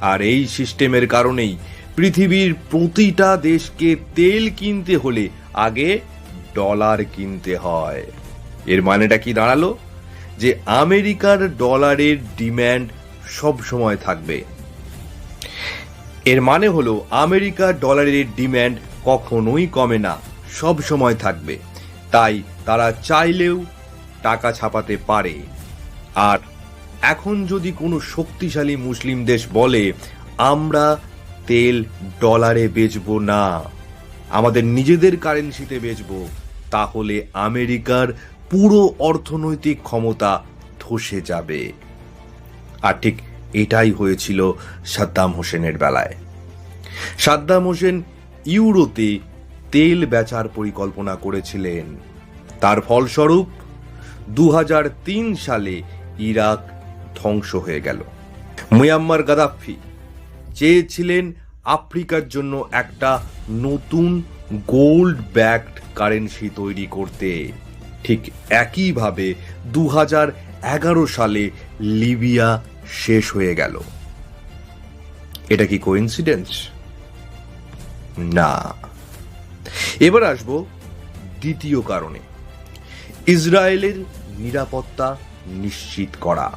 আর এই সিস্টেমের কারণেই পৃথিবীর প্রতিটা দেশকে তেল কিনতে হলে আগে ডলার কিনতে হয়। এর মানেটা কি দাঁড়ালো? যে আমেরিকার ডলারের ডিম্যান্ড সব সময় থাকবে। এর মানে হলো আমেরিকার ডলারের ডিম্যান্ড কখনোই কমে না, সব সময় থাকবে। তাই তারা চাইলেও টাকা ছাপাতে পারে। আর এখন যদি কোনো শক্তিশালী মুসলিম দেশ বলে আমরা তেল ডলারে বেচবো না, আমাদের নিজেদের কারেন্সিতে বেচবো, তাহলে আমেরিকার পুরো অর্থনৈতিক ক্ষমতা ধসে যাবে। আর ঠিক এটাই হয়েছিল সাদ্দাম হোসেনের বেলায়। সাদ্দাম হোসেন ইউরোতে তেল বেচার পরিকল্পনা করেছিলেন। তার ফলস্বরূপ 2003 সালে ইরাক ধ্বংস হয়ে গেল। মুয়াম্মার গাদ্দাফি চেয়েছিলেন আফ্রিকার জন্য একটা নতুন গোল্ড ব্যাকড কারেন্সি তৈরি করতে। ঠিক একইভাবে 2011 সালে লিবিয়া শেষ হয়ে গেল। এটা কি কোইন্সিডেন্স? না। এবার আসবো দ্বিতীয় কারণে, ইসরায়েলের নিরাপত্তা নিশ্চিত করা।